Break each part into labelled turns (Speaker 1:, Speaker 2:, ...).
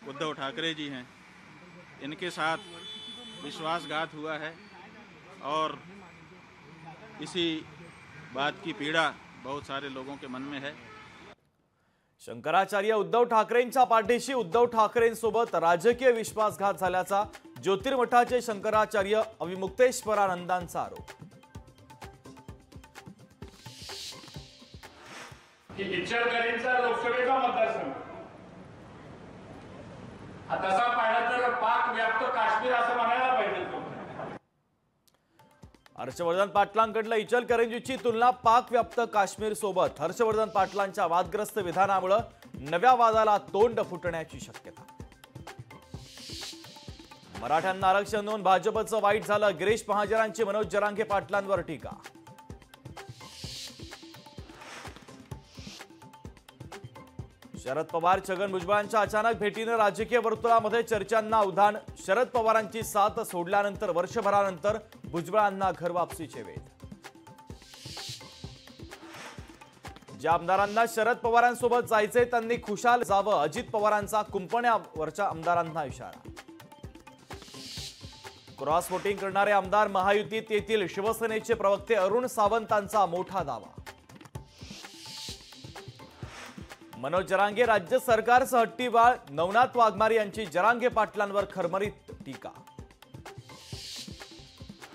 Speaker 1: उद्धव ठाकरे जी हैं, इनके साथ विश्वासघात हुआ है और इसी बात की पीड़ा बहुत सारे लोगों के मन में है।
Speaker 2: शंकराचार्य उद्धव ठाकरेंच्या पाठीशी उद्धव ठाकरेंसोबत राजकीय विश्वासघात झाल्याचा ज्योतिर्मठाचे शंकराचार्य अविमुक्तेश्वरानंदांचा आरोप।
Speaker 3: इचलकरंजीचा लोकसभेचा मतदारसंघ तसा पाहिला तर पाक व्याप्त काश्मीर असं म्हणायला पाहिजे।
Speaker 2: हर्षवर्धन पाटलांकडलं इचलकरंजीची तुलना पाक व्याप्त काश्मीर सोबत। हर्षवर्धन पाटलांच्या वादग्रस्त विधानामुळे नव्या वादाला तोंड फुटण्याची शक्यता। मराठ्यांना आरक्षण देऊन भाजपचं वाईट झालं, गिरीश महाजनांची मनोज जरांगे पाटलांवर टीका। शरद पवार छगन भुजबळांच्या अचानक भेटीने राजकीय वर्तुळामध्ये चर्चांना उधाण। शरद पवारांची साथ सोडल्यानंतर वर्षभरानंतर भुजबळांना घरवापसीचे वेध। ज्या आमदारांना शरद पवारांसोबत जायचे त्यांनी खुशाल जावं, अजित पवारांचा कुंपण्यावरच्या आमदारांना इशारा। क्रॉस वोटिंग करणारे आमदार महायुतीत येतील, शिवसेनेचे प्रवक्ते अरुण सावंतांचा मोठा दावा। मनोज जरांगे राज्य सरकारचं हट्टीबाळ, नवनाथ वाघमारे यांची जरांगे पाटलांवर खरमरीत टीका।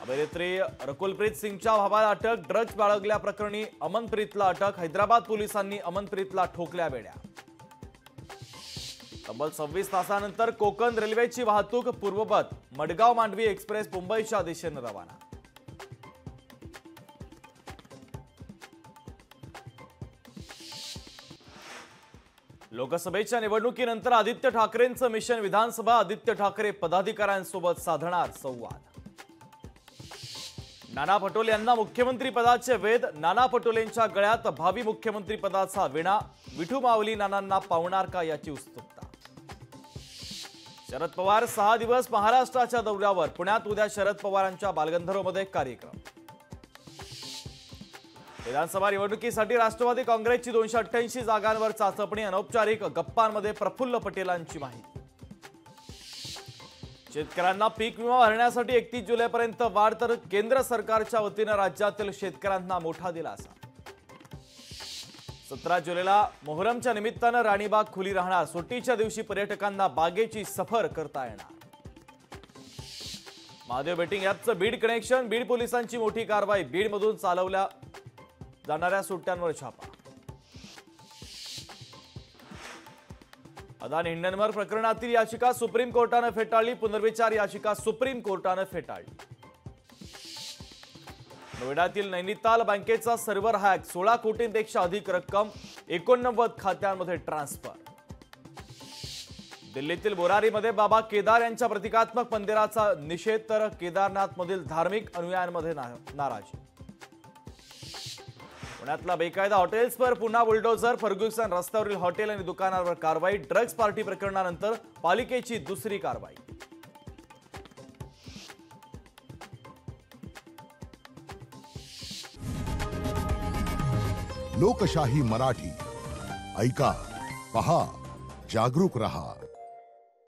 Speaker 2: अभिनेत्री रकुलप्रीत सिंगच्या भावाला अटक, ड्रग्ज बाळगल्याप्रकरणी अमनप्रीतला अटक। हैदराबाद पोलिसांनी अमनप्रीतला ठोकल्या बेड्या। तब्बल 26 तासानंतर कोकण रेल्वेची वाहतूक पूर्ववत, मडगाव मांडवी एक्सप्रेस मुंबईच्या दिशेने रवाना। लोकसभेच्या निवडणुकीनंतर आदित्य ठाकरेंचं मिशन विधानसभा, आदित्य ठाकरे पदाधिकाऱ्यांसोबत साधणार संवाद। नाना पटोले यांना मुख्यमंत्री पदाचे वेध, नाना पटोलेंच्या गळ्यात भावी मुख्यमंत्री पदाचा विणा। विठू माऊली नानांना पावणार का याची उत्सुकता। शरद पवार 6 दिवस महाराष्ट्राच्या दौऱ्यावर, पुण्यात उद्या शरद पवारांच्या बालगंधर्वमध्ये कार्यक्रम। विधानसभा निवडणुकीसाठी राष्ट्रवादी काँग्रेसची 288 जागांवर चाचपणी, अनौपचारिक गप्पांमध्ये प्रफुल्ल पटेलांची माहिती। शेतकऱ्यांना पीक विमा भरण्यासाठी 31 जुलैपर्यंत वाढ, तर केंद्र सरकारच्या वतीने राज्यातील शेतकऱ्यांना मोठा दिलासा। 17 जुलैला मोहरमच्या निमित्तानं राणीबाग खुली राहणार, सुट्टीच्या दिवशी पर्यटकांना बागेची सफर करता येणार। महादेव बेटिंग ॲपचं बीड कनेक्शन, बीड पोलिसांची मोठी कारवाई, बीडमधून चालवल्या जाणाऱ्या सुट्ट्यांवर छापा। अदानी हिंडनबर्ग प्रकरणातील याचिका सुप्रीम कोर्टाने फेटाळली, पुनर्विचार याचिका सुप्रीम कोर्टाने फेटाळली। नोएडातील नैनिताल बँकेचा सर्व्हर हॅक, 16 कोटींपेक्षा अधिक रक्कम 89 खात्यांमध्ये ट्रान्सफर। दिल्लीतील बोरारीमध्ये बाबा केदार यांच्या प्रतिकात्मक मंदिराचा निषेध, तर केदारनाथमधील धार्मिक अनुयायांमध्ये नाराजी। पुण्यातल्या बेकायदा हॉटेल्सवर पुन्हा बुलडोझर, फर्ग्युसन रस्त्यावरील हॉटेल आणि दुकानांवर कारवाई। ड्रग्ज पार्टी प्रकरणानंतर पालिकेची दुसरी कारवाई।
Speaker 4: लोकशाही मराठी ऐका, पहा, जागरूक रहा।